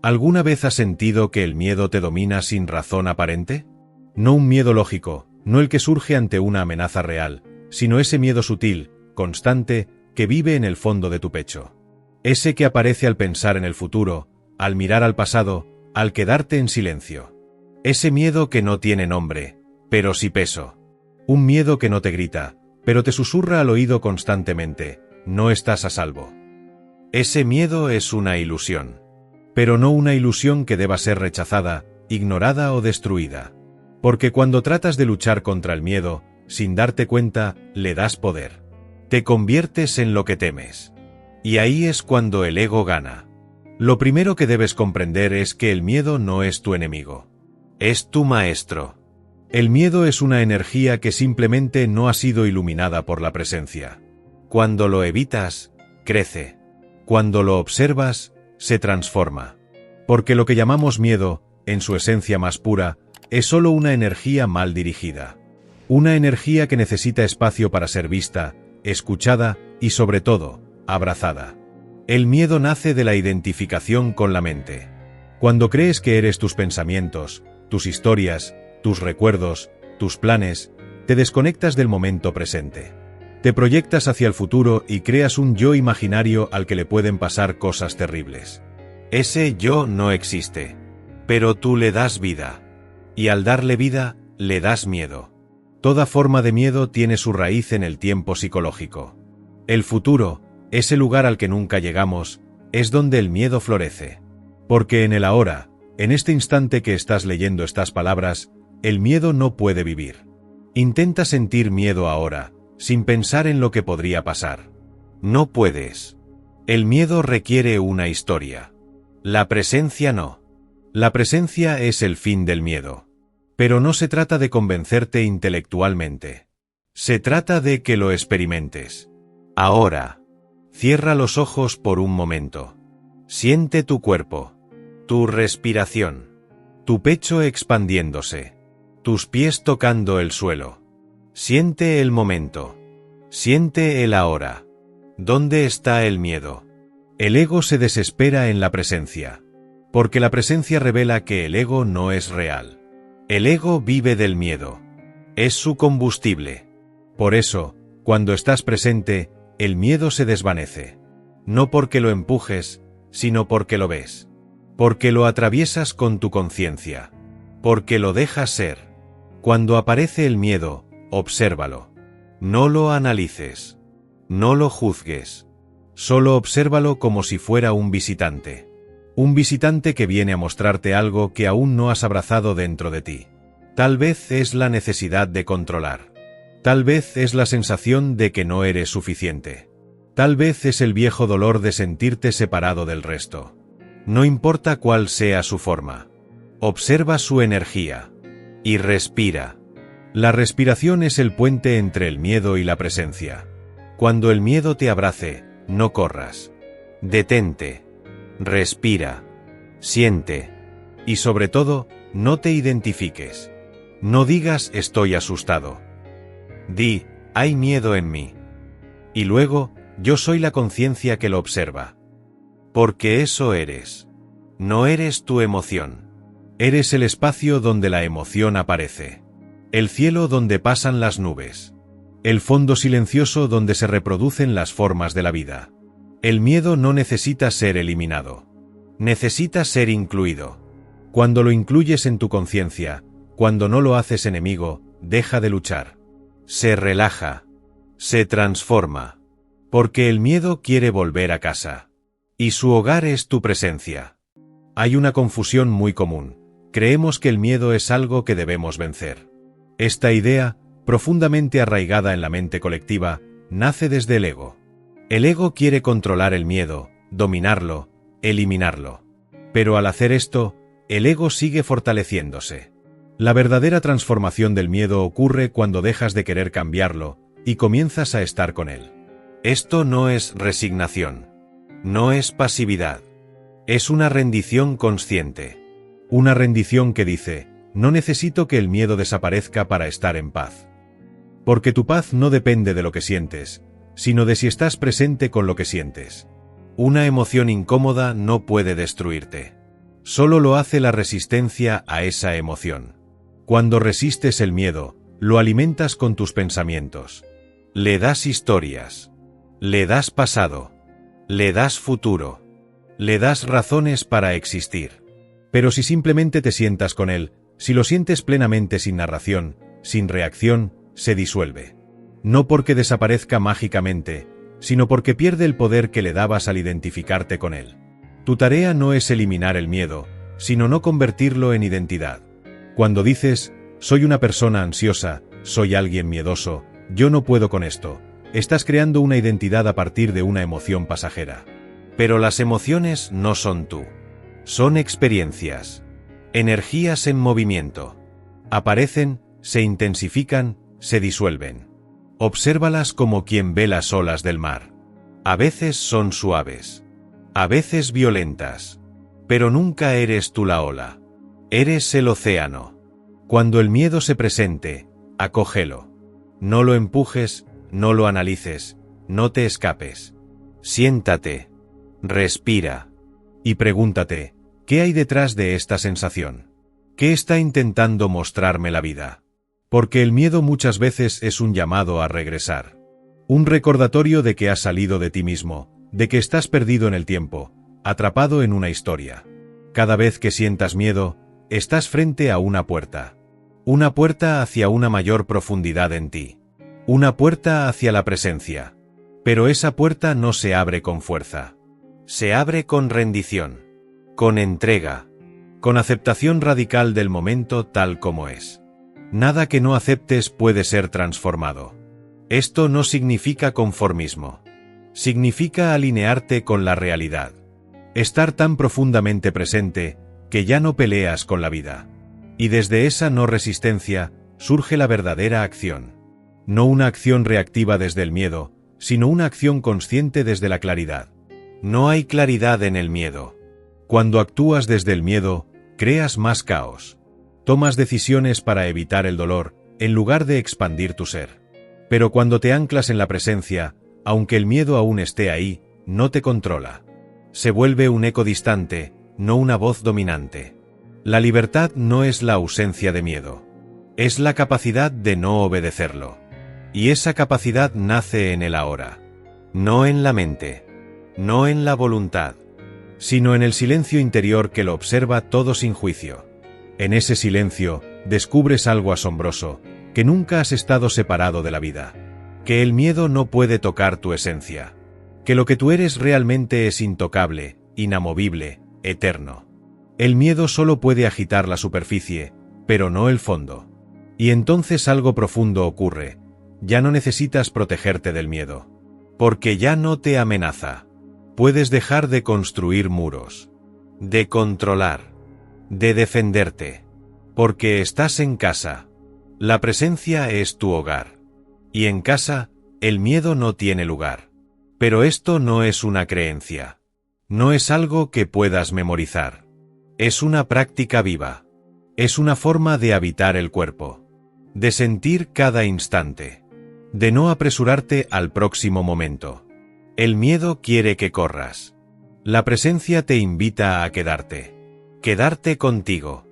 ¿Alguna vez has sentido que el miedo te domina sin razón aparente? No un miedo lógico, no el que surge ante una amenaza real, sino ese miedo sutil, constante, que vive en el fondo de tu pecho. Ese que aparece al pensar en el futuro, al mirar al pasado, al quedarte en silencio. Ese miedo que no tiene nombre, pero sí peso. Un miedo que no te grita, pero te susurra al oído constantemente: no estás a salvo. Ese miedo es una ilusión. Pero no una ilusión que deba ser rechazada, ignorada o destruida. Porque cuando tratas de luchar contra el miedo, sin darte cuenta, le das poder. Te conviertes en lo que temes. Y ahí es cuando el ego gana. Lo primero que debes comprender es que el miedo no es tu enemigo. Es tu maestro. El miedo es una energía que simplemente no ha sido iluminada por la presencia. Cuando lo evitas, crece. Cuando lo observas, se transforma. Porque lo que llamamos miedo, en su esencia más pura, es solo una energía mal dirigida. Una energía que necesita espacio para ser vista, escuchada y, sobre todo, abrazada. El miedo nace de la identificación con la mente. Cuando crees que eres tus pensamientos, tus historias, tus recuerdos, tus planes, te desconectas del momento presente. Te proyectas hacia el futuro y creas un yo imaginario al que le pueden pasar cosas terribles. Ese yo no existe. Pero tú le das vida. Y al darle vida, le das miedo. Toda forma de miedo tiene su raíz en el tiempo psicológico. El futuro, ese lugar al que nunca llegamos, es donde el miedo florece. Porque en el ahora, en este instante que estás leyendo estas palabras, el miedo no puede vivir. Intenta sentir miedo ahora, sin pensar en lo que podría pasar. No puedes. El miedo requiere una historia. La presencia no. La presencia es el fin del miedo. Pero no se trata de convencerte intelectualmente. Se trata de que lo experimentes. Ahora. Cierra los ojos por un momento. Siente tu cuerpo. Tu respiración. Tu pecho expandiéndose. Tus pies tocando el suelo. Siente el momento. Siente el ahora. ¿Dónde está el miedo? El ego se desespera en la presencia. Porque la presencia revela que el ego no es real. El ego vive del miedo. Es su combustible. Por eso, cuando estás presente, el miedo se desvanece. No porque lo empujes, sino porque lo ves. Porque lo atraviesas con tu conciencia. Porque lo dejas ser. Cuando aparece el miedo, obsérvalo. No lo analices. No lo juzgues. Solo obsérvalo como si fuera un visitante. Un visitante que viene a mostrarte algo que aún no has abrazado dentro de ti. Tal vez es la necesidad de controlar. Tal vez es la sensación de que no eres suficiente. Tal vez es el viejo dolor de sentirte separado del resto. No importa cuál sea su forma. Observa su energía. Y respira. La respiración es el puente entre el miedo y la presencia. Cuando el miedo te abrace, no corras. Detente. Respira. Siente. Y sobre todo, no te identifiques. No digas estoy asustado. Di, hay miedo en mí. Y luego, yo soy la conciencia que lo observa. Porque eso eres. No eres tu emoción. Eres el espacio donde la emoción aparece. El cielo donde pasan las nubes. El fondo silencioso donde se reproducen las formas de la vida. El miedo no necesita ser eliminado. Necesita ser incluido. Cuando lo incluyes en tu conciencia, cuando no lo haces enemigo, deja de luchar. Se relaja. Se transforma. Porque el miedo quiere volver a casa. Y su hogar es tu presencia. Hay una confusión muy común. Creemos que el miedo es algo que debemos vencer. Esta idea, profundamente arraigada en la mente colectiva, nace desde el ego. El ego quiere controlar el miedo, dominarlo, eliminarlo. Pero al hacer esto, el ego sigue fortaleciéndose. La verdadera transformación del miedo ocurre cuando dejas de querer cambiarlo y comienzas a estar con él. Esto no es resignación. No es pasividad. Es una rendición consciente. Una rendición que dice, no necesito que el miedo desaparezca para estar en paz. Porque tu paz no depende de lo que sientes, sino de si estás presente con lo que sientes. Una emoción incómoda no puede destruirte. Solo lo hace la resistencia a esa emoción. Cuando resistes el miedo, lo alimentas con tus pensamientos. Le das historias. Le das pasado. Le das futuro. Le das razones para existir. Pero si simplemente te sientas con él, si lo sientes plenamente sin narración, sin reacción, se disuelve. No porque desaparezca mágicamente, sino porque pierde el poder que le dabas al identificarte con él. Tu tarea no es eliminar el miedo, sino no convertirlo en identidad. Cuando dices, soy una persona ansiosa, soy alguien miedoso, yo no puedo con esto, estás creando una identidad a partir de una emoción pasajera. Pero las emociones no son tú. Son experiencias. Energías en movimiento. Aparecen, se intensifican, se disuelven. Obsérvalas como quien ve las olas del mar. A veces son suaves. A veces violentas. Pero nunca eres tú la ola. Eres el océano. Cuando el miedo se presente, acógelo. No lo empujes, no lo analices, no te escapes. Siéntate. Respira. Y pregúntate, ¿qué hay detrás de esta sensación? ¿Qué está intentando mostrarme la vida? Porque el miedo muchas veces es un llamado a regresar. Un recordatorio de que has salido de ti mismo, de que estás perdido en el tiempo, atrapado en una historia. Cada vez que sientas miedo, estás frente a una puerta. Una puerta hacia una mayor profundidad en ti. Una puerta hacia la presencia. Pero esa puerta no se abre con fuerza. Se abre con rendición. Con entrega. Con aceptación radical del momento tal como es. Nada que no aceptes puede ser transformado. Esto no significa conformismo. Significa alinearte con la realidad. Estar tan profundamente presente que ya no peleas con la vida. Y desde esa no resistencia surge la verdadera acción. No una acción reactiva desde el miedo, sino una acción consciente desde la claridad. No hay claridad en el miedo. Cuando actúas desde el miedo, creas más caos. Tomas decisiones para evitar el dolor, en lugar de expandir tu ser. Pero cuando te anclas en la presencia, aunque el miedo aún esté ahí, no te controla. Se vuelve un eco distante, no una voz dominante. La libertad no es la ausencia de miedo. Es la capacidad de no obedecerlo. Y esa capacidad nace en el ahora. No en la mente. No en la voluntad. Sino en el silencio interior que lo observa todo sin juicio. En ese silencio, descubres algo asombroso, que nunca has estado separado de la vida. Que el miedo no puede tocar tu esencia. Que lo que tú eres realmente es intocable, inamovible, eterno. El miedo solo puede agitar la superficie, pero no el fondo. Y entonces algo profundo ocurre. Ya no necesitas protegerte del miedo. Porque ya no te amenaza. Puedes dejar de construir muros. De controlar. De defenderte. Porque estás en casa. La presencia es tu hogar. Y en casa, el miedo no tiene lugar. Pero esto no es una creencia. No es algo que puedas memorizar. Es una práctica viva. Es una forma de habitar el cuerpo. De sentir cada instante. De no apresurarte al próximo momento. El miedo quiere que corras. La presencia te invita a quedarte. Quedarte contigo.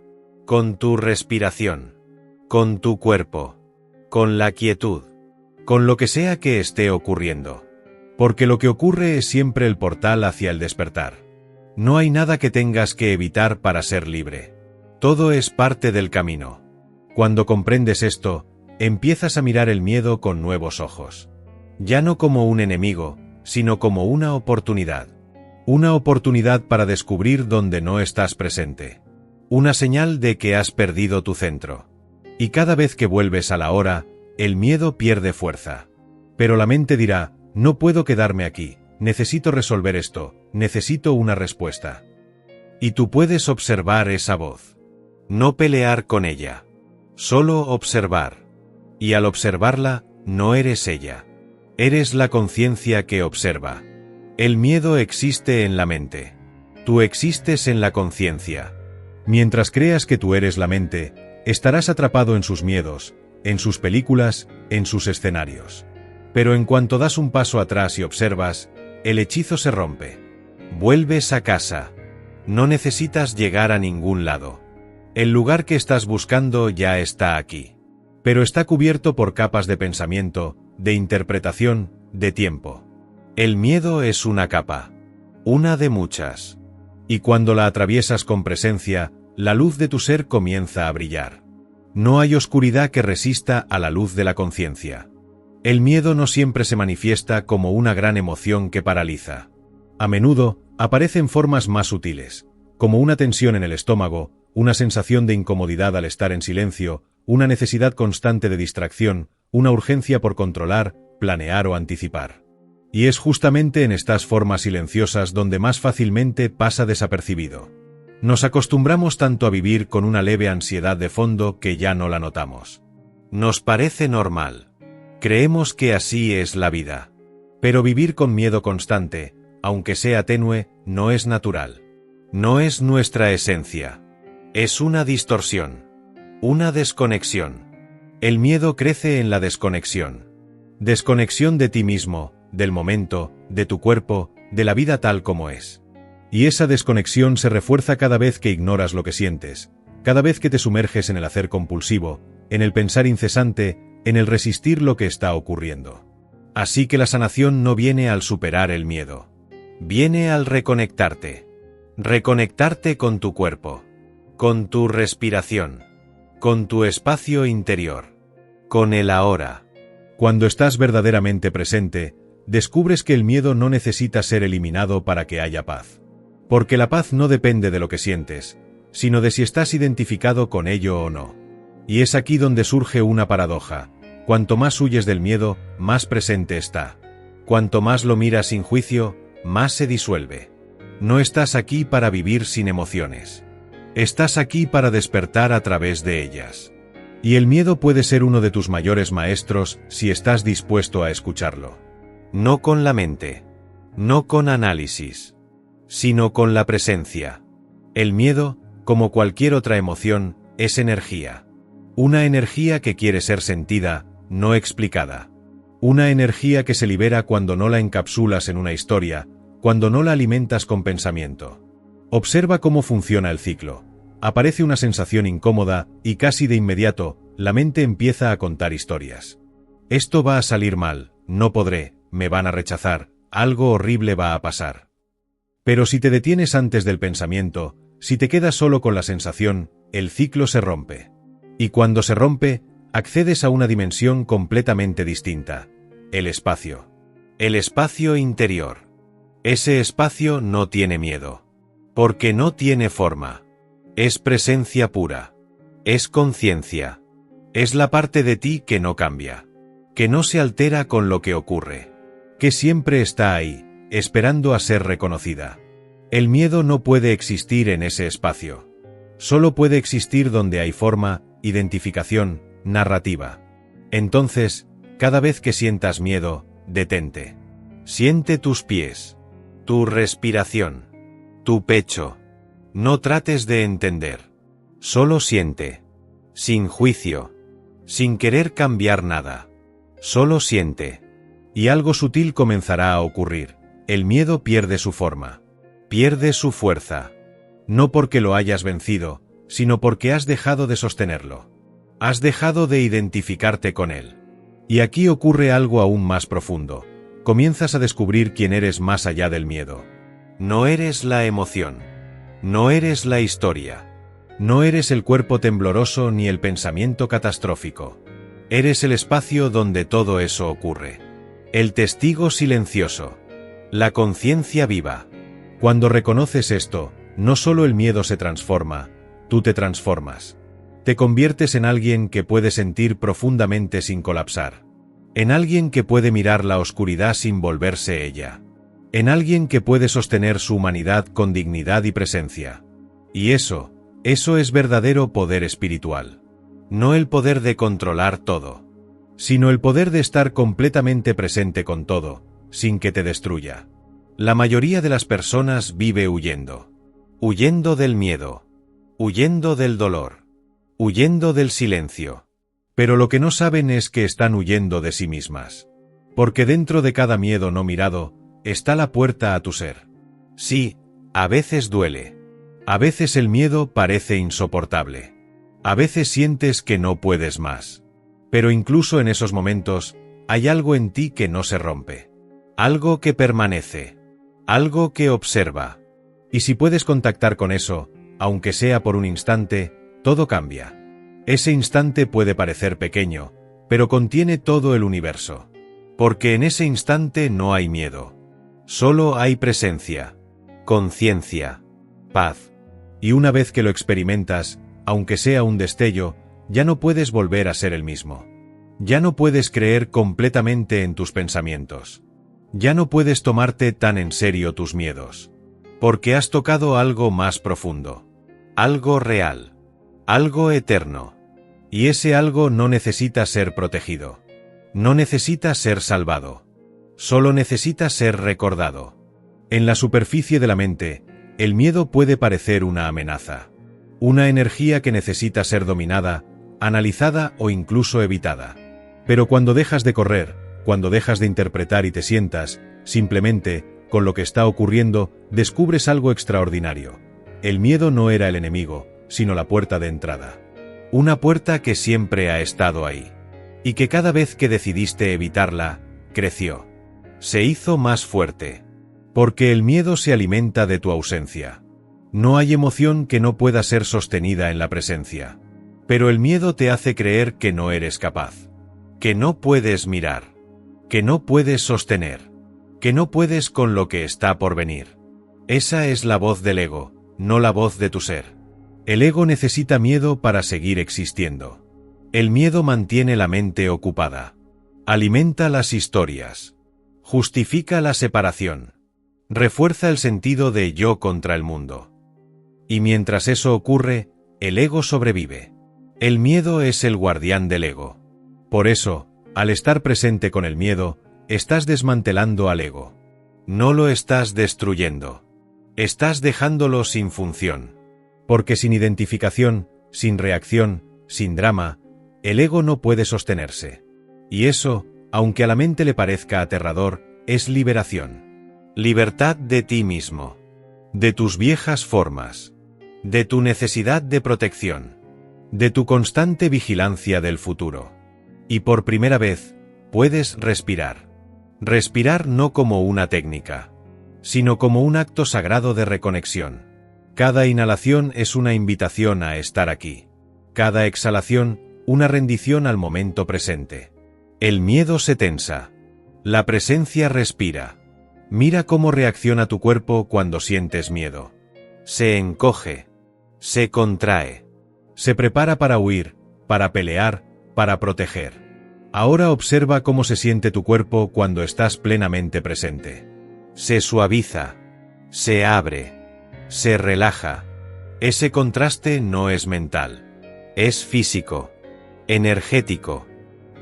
Con tu respiración. Con tu cuerpo. Con la quietud. Con lo que sea que esté ocurriendo. Porque lo que ocurre es siempre el portal hacia el despertar. No hay nada que tengas que evitar para ser libre. Todo es parte del camino. Cuando comprendes esto, empiezas a mirar el miedo con nuevos ojos. Ya no como un enemigo, sino como una oportunidad. Una oportunidad para descubrir dónde no estás presente. Una señal de que has perdido tu centro. Y cada vez que vuelves a la hora, el miedo pierde fuerza. Pero la mente dirá, no puedo quedarme aquí, necesito resolver esto, necesito una respuesta. Y tú puedes observar esa voz. No pelear con ella. Solo observar. Y al observarla, no eres ella. Eres la conciencia que observa. El miedo existe en la mente. Tú existes en la conciencia. Mientras creas que tú eres la mente, estarás atrapado en sus miedos, en sus películas, en sus escenarios. Pero en cuanto das un paso atrás y observas, el hechizo se rompe. Vuelves a casa. No necesitas llegar a ningún lado. El lugar que estás buscando ya está aquí. Pero está cubierto por capas de pensamiento, de interpretación, de tiempo. El miedo es una capa. Una de muchas. Y cuando la atraviesas con presencia, la luz de tu ser comienza a brillar. No hay oscuridad que resista a la luz de la conciencia. El miedo no siempre se manifiesta como una gran emoción que paraliza. A menudo, aparece en formas más sutiles, como una tensión en el estómago, una sensación de incomodidad al estar en silencio, una necesidad constante de distracción, una urgencia por controlar, planear o anticipar. Y es justamente en estas formas silenciosas donde más fácilmente pasa desapercibido. Nos acostumbramos tanto a vivir con una leve ansiedad de fondo que ya no la notamos. Nos parece normal. Creemos que así es la vida. Pero vivir con miedo constante, aunque sea tenue, no es natural. No es nuestra esencia. Es una distorsión. Una desconexión. El miedo crece en la desconexión. Desconexión de ti mismo, del momento, de tu cuerpo, de la vida tal como es. Y esa desconexión se refuerza cada vez que ignoras lo que sientes, cada vez que te sumerges en el hacer compulsivo, en el pensar incesante, en el resistir lo que está ocurriendo. Así que la sanación no viene al superar el miedo. Viene al reconectarte. Reconectarte con tu cuerpo, con tu respiración, con tu espacio interior, con el ahora. Cuando estás verdaderamente presente, descubres que el miedo no necesita ser eliminado para que haya paz. Porque la paz no depende de lo que sientes, sino de si estás identificado con ello o no. Y es aquí donde surge una paradoja. Cuanto más huyes del miedo, más presente está. Cuanto más lo miras sin juicio, más se disuelve. No estás aquí para vivir sin emociones. Estás aquí para despertar a través de ellas. Y el miedo puede ser uno de tus mayores maestros si estás dispuesto a escucharlo. No con la mente, no con análisis, sino con la presencia. El miedo, como cualquier otra emoción, es energía. Una energía que quiere ser sentida, no explicada. Una energía que se libera cuando no la encapsulas en una historia, cuando no la alimentas con pensamiento. Observa cómo funciona el ciclo. Aparece una sensación incómoda y casi de inmediato, la mente empieza a contar historias. Esto va a salir mal, no podré, me van a rechazar, algo horrible va a pasar. Pero si te detienes antes del pensamiento, si te quedas solo con la sensación, el ciclo se rompe. Y cuando se rompe, accedes a una dimensión completamente distinta. El espacio. El espacio interior. Ese espacio no tiene miedo. Porque no tiene forma. Es presencia pura. Es conciencia. Es la parte de ti que no cambia. Que no se altera con lo que ocurre. Que siempre está ahí, esperando a ser reconocida. El miedo no puede existir en ese espacio. Solo puede existir donde hay forma, identificación, narrativa. Entonces, cada vez que sientas miedo, detente. Siente tus pies, tu respiración, tu pecho. No trates de entender. Solo siente. Sin juicio. Sin querer cambiar nada. Solo siente. Y algo sutil comenzará a ocurrir. El miedo pierde su forma. Pierde su fuerza. No porque lo hayas vencido, sino porque has dejado de sostenerlo. Has dejado de identificarte con él. Y aquí ocurre algo aún más profundo. Comienzas a descubrir quién eres más allá del miedo. No eres la emoción. No eres la historia. No eres el cuerpo tembloroso ni el pensamiento catastrófico. Eres el espacio donde todo eso ocurre. El testigo silencioso. La conciencia viva. Cuando reconoces esto, no solo el miedo se transforma, tú te transformas. Te conviertes en alguien que puede sentir profundamente sin colapsar. En alguien que puede mirar la oscuridad sin volverse ella. En alguien que puede sostener su humanidad con dignidad y presencia. Y eso es verdadero poder espiritual. No el poder de controlar todo, sino el poder de estar completamente presente con todo, sin que te destruya. La mayoría de las personas vive huyendo. Huyendo del miedo. Huyendo del dolor. Huyendo del silencio. Pero lo que no saben es que están huyendo de sí mismas. Porque dentro de cada miedo no mirado, está la puerta a tu ser. Sí, a veces duele. A veces el miedo parece insoportable. A veces sientes que no puedes más. Pero incluso en esos momentos, hay algo en ti que no se rompe. Algo que permanece. Algo que observa. Y si puedes contactar con eso, aunque sea por un instante, todo cambia. Ese instante puede parecer pequeño, pero contiene todo el universo. Porque en ese instante no hay miedo. Solo hay presencia, conciencia, paz. Y una vez que lo experimentas, aunque sea un destello, ya no puedes volver a ser el mismo. Ya no puedes creer completamente en tus pensamientos. Ya no puedes tomarte tan en serio tus miedos. Porque has tocado algo más profundo. Algo real. Algo eterno. Y ese algo no necesita ser protegido. No necesita ser salvado. Solo necesita ser recordado. En la superficie de la mente, el miedo puede parecer una amenaza. Una energía que necesita ser dominada, analizada o incluso evitada. Pero cuando dejas de correr, cuando dejas de interpretar y te sientas, simplemente, con lo que está ocurriendo, descubres algo extraordinario. El miedo no era el enemigo, sino la puerta de entrada. Una puerta que siempre ha estado ahí. Y que cada vez que decidiste evitarla, creció. Se hizo más fuerte. Porque el miedo se alimenta de tu ausencia. No hay emoción que no pueda ser sostenida en la presencia. Pero el miedo te hace creer que no eres capaz. Que no puedes mirar. Que no puedes sostener. Que no puedes con lo que está por venir. Esa es la voz del ego, no la voz de tu ser. El ego necesita miedo para seguir existiendo. El miedo mantiene la mente ocupada. Alimenta las historias. Justifica la separación. Refuerza el sentido de yo contra el mundo. Y mientras eso ocurre, el ego sobrevive. El miedo es el guardián del ego. Por eso, al estar presente con el miedo, estás desmantelando al ego. No lo estás destruyendo. Estás dejándolo sin función. Porque sin identificación, sin reacción, sin drama, el ego no puede sostenerse. Y eso, aunque a la mente le parezca aterrador, es liberación. Libertad de ti mismo. De tus viejas formas. De tu necesidad de protección. De tu constante vigilancia del futuro. Y por primera vez, puedes respirar. Respirar no como una técnica, sino como un acto sagrado de reconexión. Cada inhalación es una invitación a estar aquí. Cada exhalación, una rendición al momento presente. El miedo se tensa. La presencia respira. Mira cómo reacciona tu cuerpo cuando sientes miedo. Se encoge. Se contrae. Se prepara para huir, para pelear, para proteger. Ahora observa cómo se siente tu cuerpo cuando estás plenamente presente. Se suaviza. Se abre. Se relaja. Ese contraste no es mental. Es físico. Energético.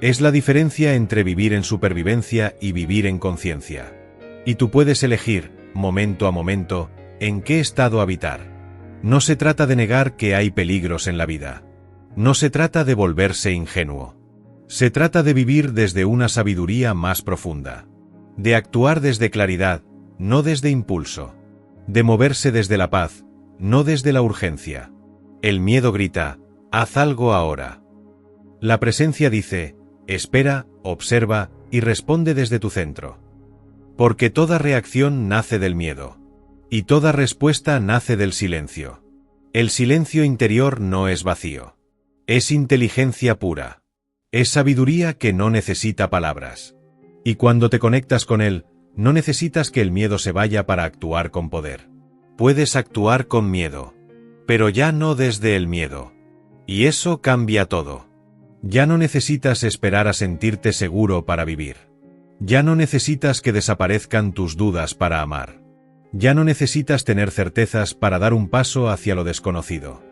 Es la diferencia entre vivir en supervivencia y vivir en conciencia. Y tú puedes elegir, momento a momento, en qué estado habitar. No se trata de negar que hay peligros en la vida. No se trata de volverse ingenuo. Se trata de vivir desde una sabiduría más profunda. De actuar desde claridad, no desde impulso. De moverse desde la paz, no desde la urgencia. El miedo grita, haz algo ahora. La presencia dice, espera, observa y responde desde tu centro. Porque toda reacción nace del miedo. Y toda respuesta nace del silencio. El silencio interior no es vacío. Es inteligencia pura. Es sabiduría que no necesita palabras. Y cuando te conectas con él, no necesitas que el miedo se vaya para actuar con poder. Puedes actuar con miedo. Pero ya no desde el miedo. Y eso cambia todo. Ya no necesitas esperar a sentirte seguro para vivir. Ya no necesitas que desaparezcan tus dudas para amar. Ya no necesitas tener certezas para dar un paso hacia lo desconocido.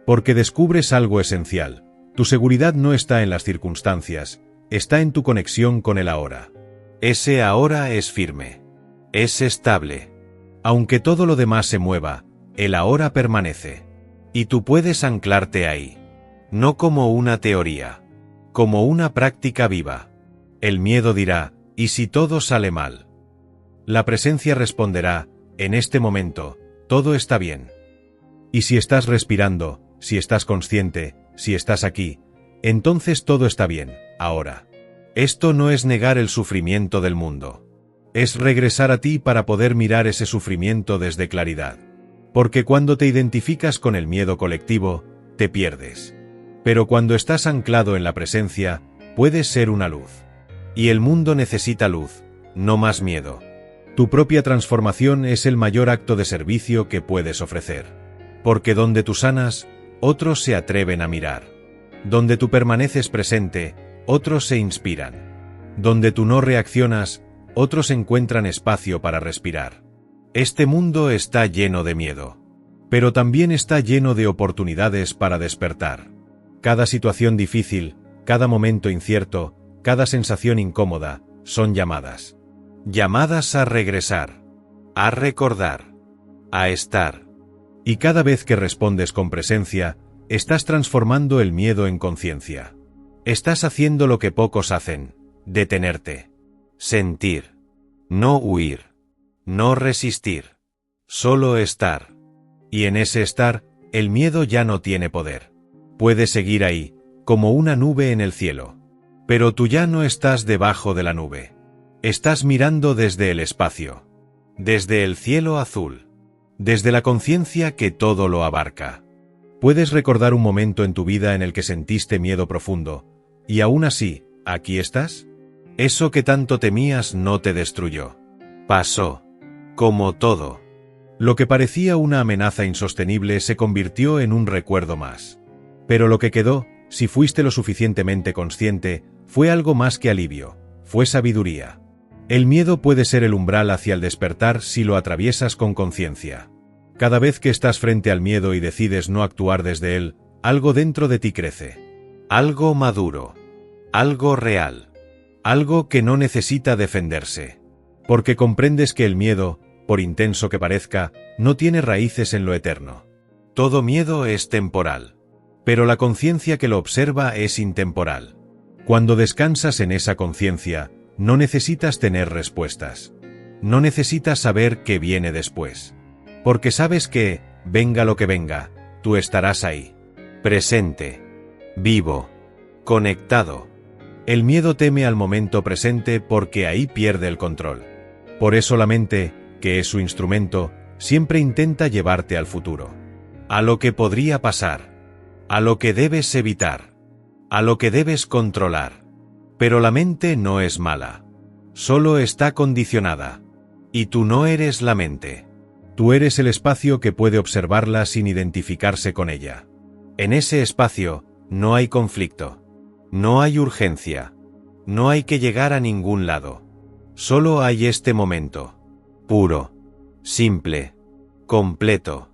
Porque descubres algo esencial. Tu seguridad no está en las circunstancias, está en tu conexión con el ahora. Ese ahora es firme. Es estable. Aunque todo lo demás se mueva, el ahora permanece. Y tú puedes anclarte ahí. No como una teoría. Como una práctica viva. El miedo dirá, ¿y si todo sale mal? La presencia responderá, en este momento, todo está bien. Y si estás respirando, si estás consciente, si estás aquí, entonces todo está bien, ahora. Esto no es negar el sufrimiento del mundo. Es regresar a ti para poder mirar ese sufrimiento desde claridad. Porque cuando te identificas con el miedo colectivo, te pierdes. Pero cuando estás anclado en la presencia, puedes ser una luz. Y el mundo necesita luz, no más miedo. Tu propia transformación es el mayor acto de servicio que puedes ofrecer. Porque donde tú sanas, otros se atreven a mirar. Donde tú permaneces presente, otros se inspiran. Donde tú no reaccionas, otros encuentran espacio para respirar. Este mundo está lleno de miedo. Pero también está lleno de oportunidades para despertar. Cada situación difícil, cada momento incierto, cada sensación incómoda, son llamadas. Llamadas a regresar, a recordar, a estar. Y cada vez que respondes con presencia, estás transformando el miedo en conciencia. Estás haciendo lo que pocos hacen, detenerte, sentir, no huir, no resistir, solo estar. Y en ese estar, el miedo ya no tiene poder. Puede seguir ahí, como una nube en el cielo. Pero tú ya no estás debajo de la nube. Estás mirando desde el espacio, desde el cielo azul, desde la conciencia que todo lo abarca. Puedes recordar un momento en tu vida en el que sentiste miedo profundo, y aún así, ¿aquí estás? Eso que tanto temías no te destruyó. Pasó. Como todo. Lo que parecía una amenaza insostenible se convirtió en un recuerdo más. Pero lo que quedó, si fuiste lo suficientemente consciente, fue algo más que alivio, fue sabiduría. El miedo puede ser el umbral hacia el despertar si lo atraviesas con conciencia. Cada vez que estás frente al miedo y decides no actuar desde él, algo dentro de ti crece. Algo maduro. Algo real. Algo que no necesita defenderse. Porque comprendes que el miedo, por intenso que parezca, no tiene raíces en lo eterno. Todo miedo es temporal. Pero la conciencia que lo observa es intemporal. Cuando descansas en esa conciencia, no necesitas tener respuestas. No necesitas saber qué viene después. Porque sabes que, venga lo que venga, tú estarás ahí. Presente. Vivo. Conectado. El miedo teme al momento presente porque ahí pierde el control. Por eso la mente, que es su instrumento, siempre intenta llevarte al futuro. A lo que podría pasar. A lo que debes evitar. A lo que debes controlar. Pero la mente no es mala. Solo está condicionada. Y tú no eres la mente. Tú eres el espacio que puede observarla sin identificarse con ella. En ese espacio, no hay conflicto. No hay urgencia. No hay que llegar a ningún lado. Solo hay este momento. Puro. Simple. Completo.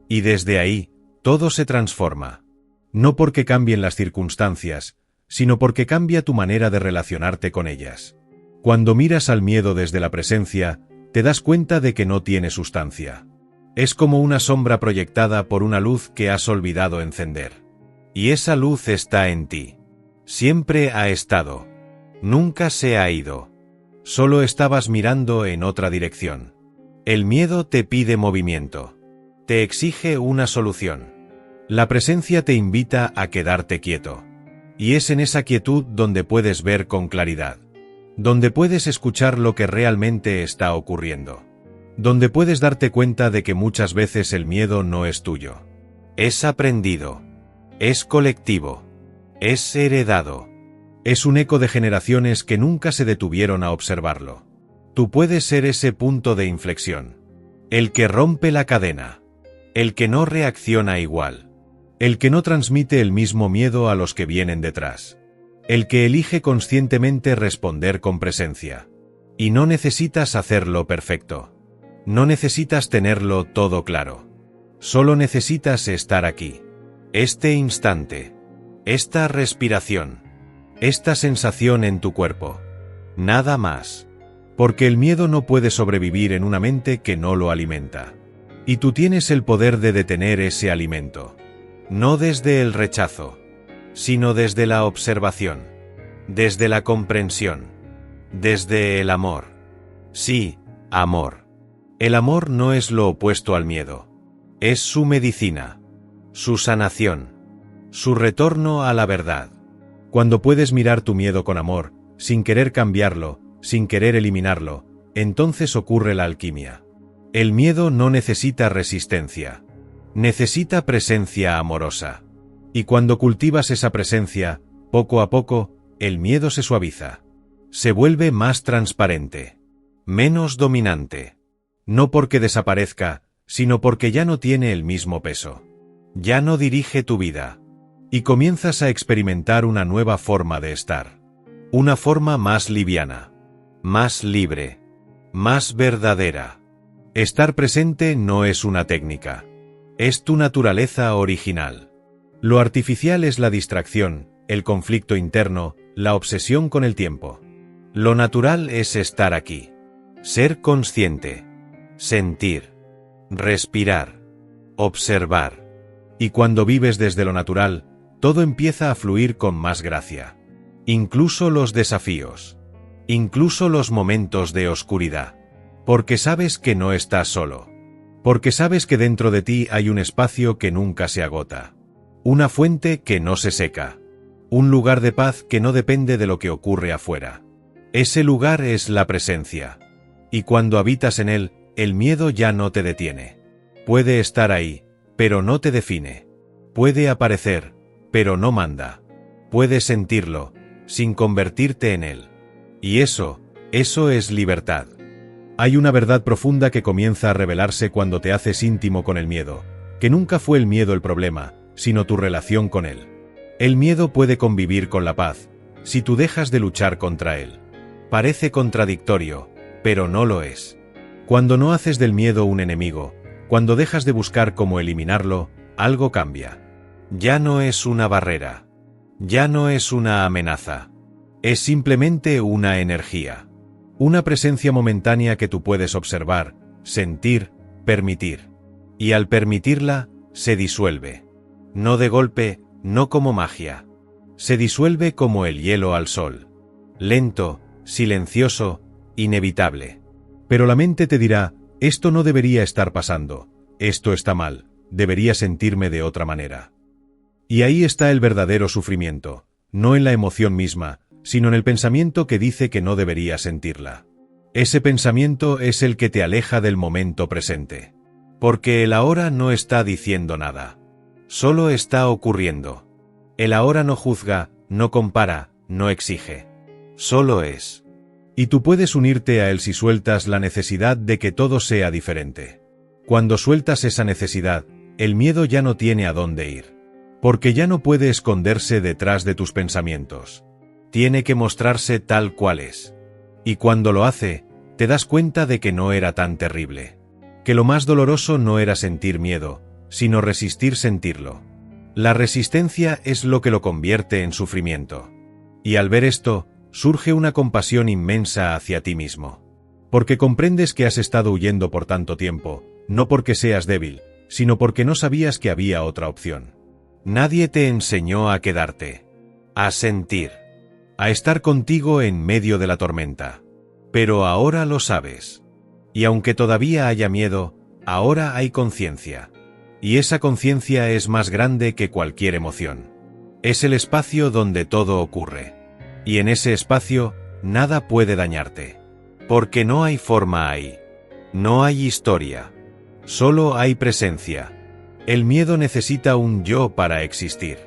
Y desde ahí, todo se transforma. No porque cambien las circunstancias, sino porque cambia tu manera de relacionarte con ellas. Cuando miras al miedo desde la presencia, te das cuenta de que no tiene sustancia. Es como una sombra proyectada por una luz que has olvidado encender. Y esa luz está en ti. Siempre ha estado. Nunca se ha ido. Solo estabas mirando en otra dirección. El miedo te pide movimiento. Te exige una solución. La presencia te invita a quedarte quieto. Y es en esa quietud donde puedes ver con claridad. Donde puedes escuchar lo que realmente está ocurriendo. Donde puedes darte cuenta de que muchas veces el miedo no es tuyo. Es aprendido. Es colectivo. Es heredado. Es un eco de generaciones que nunca se detuvieron a observarlo. Tú puedes ser ese punto de inflexión. El que rompe la cadena. El que no reacciona igual. El que no transmite el mismo miedo a los que vienen detrás. El que elige conscientemente responder con presencia. Y no necesitas hacerlo perfecto. No necesitas tenerlo todo claro. Solo necesitas estar aquí. Este instante. Esta respiración. Esta sensación en tu cuerpo. Nada más. Porque el miedo no puede sobrevivir en una mente que no lo alimenta. Y tú tienes el poder de detener ese alimento. No desde el rechazo, sino desde la observación, desde la comprensión, desde el amor. Sí, amor. El amor no es lo opuesto al miedo. Es su medicina, su sanación, su retorno a la verdad. Cuando puedes mirar tu miedo con amor, sin querer cambiarlo, sin querer eliminarlo, entonces ocurre la alquimia. El miedo no necesita resistencia. Necesita presencia amorosa. Y cuando cultivas esa presencia, poco a poco, el miedo se suaviza. Se vuelve más transparente. Menos dominante. No porque desaparezca, sino porque ya no tiene el mismo peso. Ya no dirige tu vida. Y comienzas a experimentar una nueva forma de estar. Una forma más liviana. Más libre. Más verdadera. Estar presente no es una técnica. Es tu naturaleza original. Lo artificial es la distracción, el conflicto interno, la obsesión con el tiempo. Lo natural es estar aquí. Ser consciente. Sentir. Respirar. Observar. Y cuando vives desde lo natural, todo empieza a fluir con más gracia. Incluso los desafíos. Incluso los momentos de oscuridad. Porque sabes que no estás solo. Porque sabes que dentro de ti hay un espacio que nunca se agota. Una fuente que no se seca. Un lugar de paz que no depende de lo que ocurre afuera. Ese lugar es la presencia. Y cuando habitas en él, el miedo ya no te detiene. Puede estar ahí, pero no te define. Puede aparecer, pero no manda. Puedes sentirlo, sin convertirte en él. Y eso es libertad. Hay una verdad profunda que comienza a revelarse cuando te haces íntimo con el miedo, que nunca fue el miedo el problema, sino tu relación con él. El miedo puede convivir con la paz, si tú dejas de luchar contra él. Parece contradictorio, pero no lo es. Cuando no haces del miedo un enemigo, cuando dejas de buscar cómo eliminarlo, algo cambia. Ya no es una barrera. Ya no es una amenaza. Es simplemente una energía. Una presencia momentánea que tú puedes observar, sentir, permitir. Y al permitirla, se disuelve. No de golpe, no como magia. Se disuelve como el hielo al sol. Lento, silencioso, inevitable. Pero la mente te dirá, esto no debería estar pasando, esto está mal, debería sentirme de otra manera. Y ahí está el verdadero sufrimiento, no en la emoción misma, sino en el pensamiento que dice que no debería sentirla. Ese pensamiento es el que te aleja del momento presente. Porque el ahora no está diciendo nada. Solo está ocurriendo. El ahora no juzga, no compara, no exige. Solo es. Y tú puedes unirte a él si sueltas la necesidad de que todo sea diferente. Cuando sueltas esa necesidad, el miedo ya no tiene a dónde ir. Porque ya no puede esconderse detrás de tus pensamientos. Tiene que mostrarse tal cual es. Y cuando lo hace, te das cuenta de que no era tan terrible. Que lo más doloroso no era sentir miedo, sino resistir sentirlo. La resistencia es lo que lo convierte en sufrimiento. Y al ver esto, surge una compasión inmensa hacia ti mismo. Porque comprendes que has estado huyendo por tanto tiempo, no porque seas débil, sino porque no sabías que había otra opción. Nadie te enseñó a quedarte, a sentir, a estar contigo en medio de la tormenta. Pero ahora lo sabes. Y aunque todavía haya miedo, ahora hay conciencia. Y esa conciencia es más grande que cualquier emoción. Es el espacio donde todo ocurre. Y en ese espacio, nada puede dañarte. Porque no hay forma ahí. No hay historia. Solo hay presencia. El miedo necesita un yo para existir.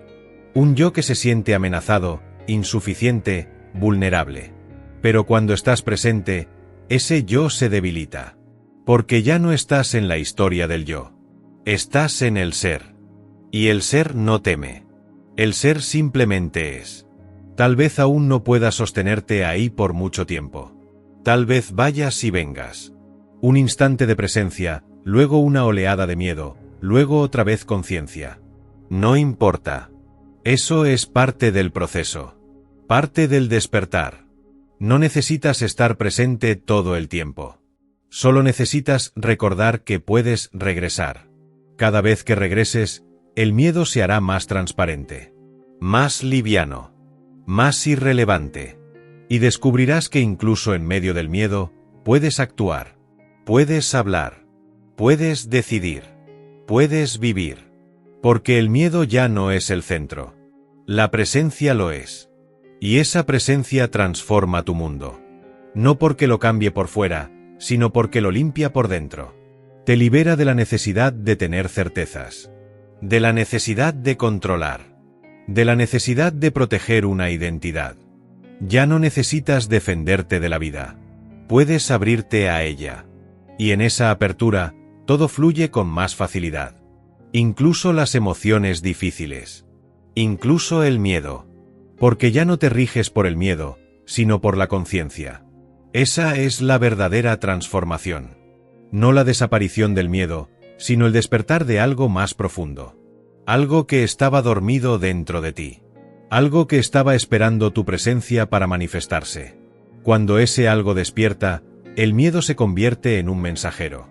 Un yo que se siente amenazado, insuficiente, vulnerable. Pero cuando estás presente, ese yo se debilita. Porque ya no estás en la historia del yo. Estás en el ser. Y el ser no teme. El ser simplemente es. Tal vez aún no puedas sostenerte ahí por mucho tiempo. Tal vez vayas y vengas. Un instante de presencia, luego una oleada de miedo, luego otra vez conciencia. No importa. Eso es parte del proceso. Parte del despertar. No necesitas estar presente todo el tiempo. Solo necesitas recordar que puedes regresar. Cada vez que regreses, el miedo se hará más transparente, más liviano, más irrelevante. Y descubrirás que incluso en medio del miedo, puedes actuar, puedes hablar, puedes decidir, puedes vivir. Porque el miedo ya no es el centro. La presencia lo es. Y esa presencia transforma tu mundo. No porque lo cambie por fuera, sino porque lo limpia por dentro. Te libera de la necesidad de tener certezas. De la necesidad de controlar. De la necesidad de proteger una identidad. Ya no necesitas defenderte de la vida. Puedes abrirte a ella. Y en esa apertura, todo fluye con más facilidad. Incluso las emociones difíciles. Incluso el miedo. Porque ya no te riges por el miedo, sino por la conciencia. Esa es la verdadera transformación. No la desaparición del miedo, sino el despertar de algo más profundo. Algo que estaba dormido dentro de ti. Algo que estaba esperando tu presencia para manifestarse. Cuando ese algo despierta, el miedo se convierte en un mensajero.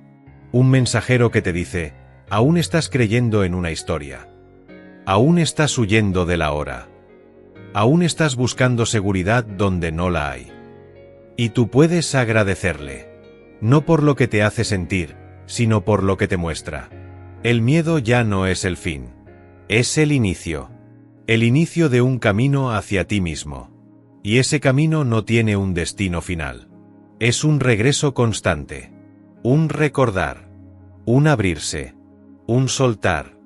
Un mensajero que te dice: aún estás creyendo en una historia. Aún estás huyendo de la hora. Aún estás buscando seguridad donde no la hay. Y tú puedes agradecerle. No por lo que te hace sentir, sino por lo que te muestra. El miedo ya no es el fin. Es el inicio. El inicio de un camino hacia ti mismo. Y ese camino no tiene un destino final. Es un regreso constante. Un recordar. Un abrirse. Un soltar.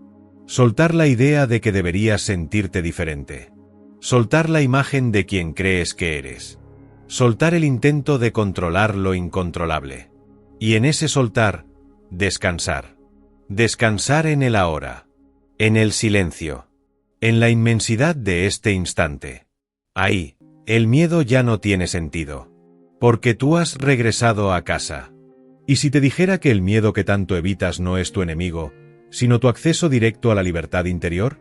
Soltar la idea de que deberías sentirte diferente. Soltar la imagen de quien crees que eres. Soltar el intento de controlar lo incontrolable. Y en ese soltar, descansar. Descansar en el ahora. En el silencio. En la inmensidad de este instante. Ahí, el miedo ya no tiene sentido. Porque tú has regresado a casa. Y si te dijera que el miedo que tanto evitas no es tu enemigo, sino tu acceso directo a la libertad interior?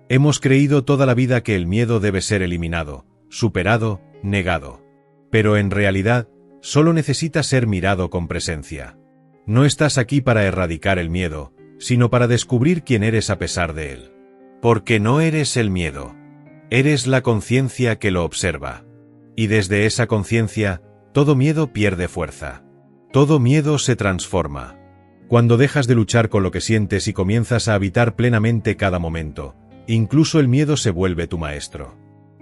Hemos creído toda la vida que el miedo debe ser eliminado, superado, negado. Pero en realidad, solo necesita ser mirado con presencia. No estás aquí para erradicar el miedo, sino para descubrir quién eres a pesar de él. Porque no eres el miedo. Eres la conciencia que lo observa. Y desde esa conciencia, todo miedo pierde fuerza. Todo miedo se transforma. Cuando dejas de luchar con lo que sientes y comienzas a habitar plenamente cada momento, incluso el miedo se vuelve tu maestro.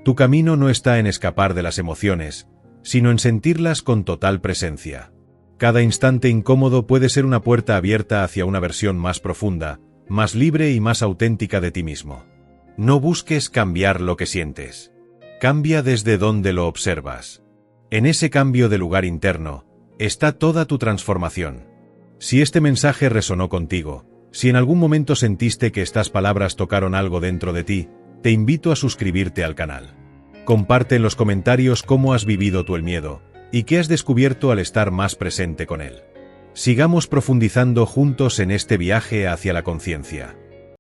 Tu camino no está en escapar de las emociones, sino en sentirlas con total presencia. Cada instante incómodo puede ser una puerta abierta hacia una versión más profunda, más libre y más auténtica de ti mismo. No busques cambiar lo que sientes. Cambia desde donde lo observas. En ese cambio de lugar interno, está toda tu transformación. Si este mensaje resonó contigo, si en algún momento sentiste que estas palabras tocaron algo dentro de ti, te invito a suscribirte al canal. Comparte en los comentarios cómo has vivido tú el miedo, y qué has descubierto al estar más presente con él. Sigamos profundizando juntos en este viaje hacia la conciencia.